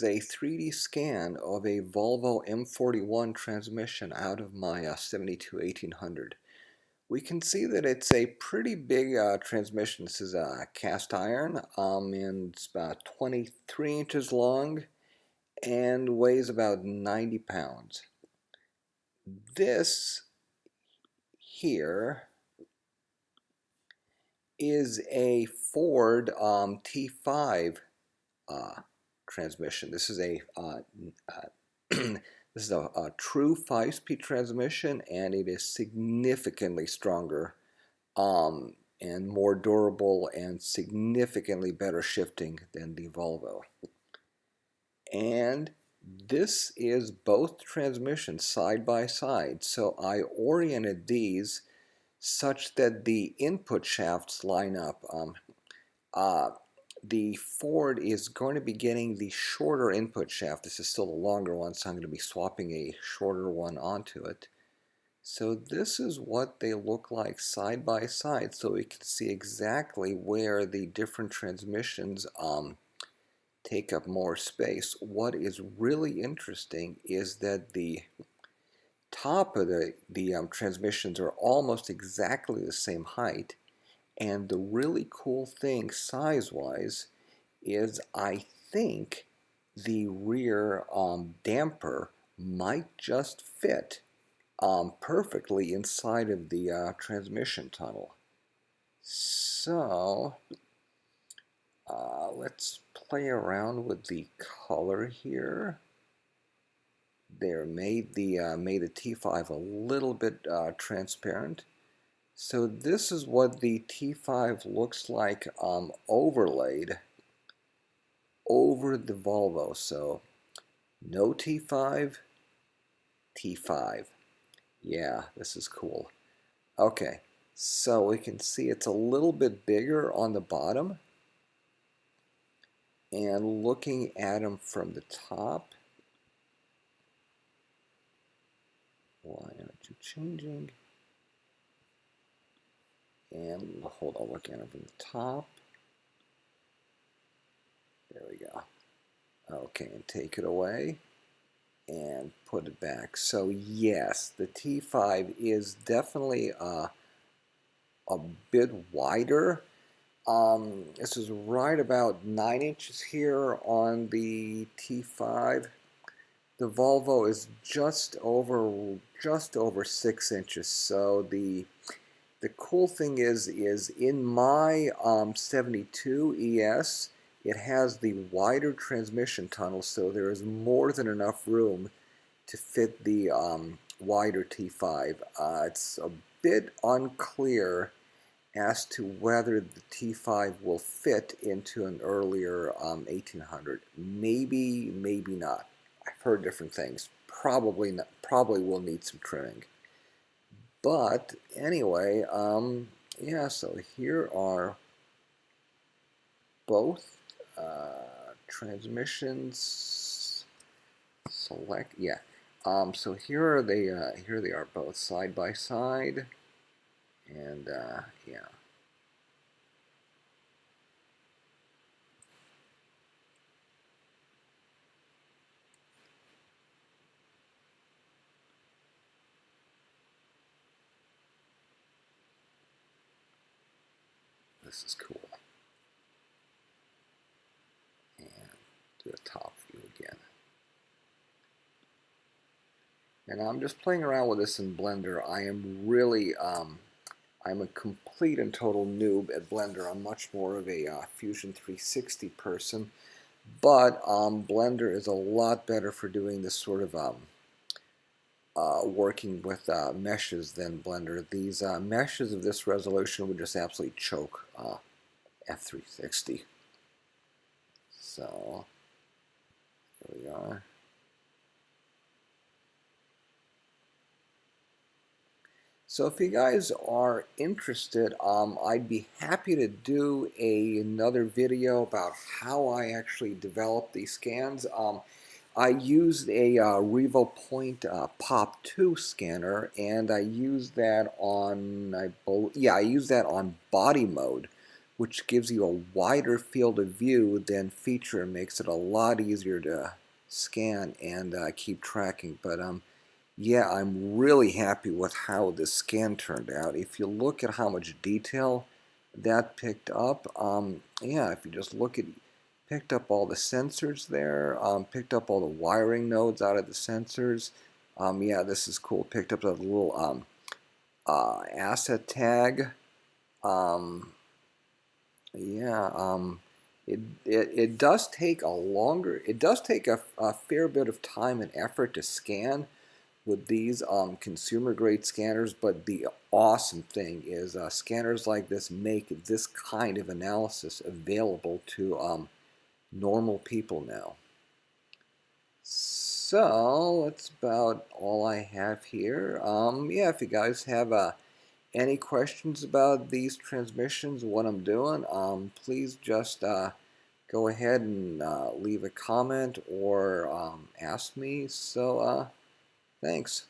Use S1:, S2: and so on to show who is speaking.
S1: A 3D scan of a Volvo M41 transmission out of my 72-1800. We can see that it's a pretty big transmission. This is cast iron, and it's about 23 inches long and weighs about 90 pounds. This here is a Ford T5 transmission. This is a this is a true 5-speed transmission, and it is significantly stronger and more durable and significantly better shifting than the Volvo. And this is both transmissions side by side, so I oriented these such that the input shafts line up. The Ford is going to be getting the shorter input shaft. This is still a longer one, so I'm going to be swapping a shorter one onto it. So this is what they look like side by side, so we can see exactly where the different transmissions take up more space. What is really interesting is that the top of the transmissions are almost exactly the same height. And the really cool thing size-wise is I think the rear damper might just fit perfectly inside of the transmission tunnel. So let's play around with the color here. There, made the T5 a little bit transparent. So this is what the T5 looks like overlaid over the Volvo. So no T5, T5. Yeah, this is cool. Okay, so we can see it's a little bit bigger on the bottom. And looking at them from the top, why aren't you changing? And hold on, look at it from the top. There we go. Okay, and take it away and put it back. So yes, the T5 is definitely a bit wider. This is right about 9 inches here on the T5. The Volvo is just over 6 inches. So the cool thing is in my 72 ES, it has the wider transmission tunnel, so there is more than enough room to fit the wider T5. It's a bit unclear as to whether the T5 will fit into an earlier 1800. Maybe, maybe not. I've heard different things. Probably not. Probably will need some trimming. But anyway, yeah, so here are both transmissions. Select, yeah. So here they are both side by side, and yeah. This is cool. And do a top view again. And I'm just playing around with this in Blender. I am really, I'm a complete and total noob at Blender. I'm much more of a Fusion 360 person. But Blender is a lot better for doing this sort of working with meshes than Blender. These meshes of this resolution would just absolutely choke F360. So, here we are. So if you guys are interested, I'd be happy to do another video about how I actually develop these scans. I used a Revo Point Pop 2 scanner, and I used that on, I used that on body mode, which gives you a wider field of view than feature and makes it a lot easier to scan and keep tracking. But yeah, I'm really happy with how this scan turned out. If you look at how much detail that picked up, yeah, if you just look at, picked up all the sensors there, picked up all the wiring nodes out of the sensors. Yeah, this is cool. Picked up a little asset tag. Um, yeah, it does take it does take a fair bit of time and effort to scan with these consumer grade scanners, but the awesome thing is scanners like this make this kind of analysis available to normal people now. So that's about all I have here. Yeah, if you guys have any questions about these transmissions, what I'm doing, please just go ahead and leave a comment or ask me. So thanks.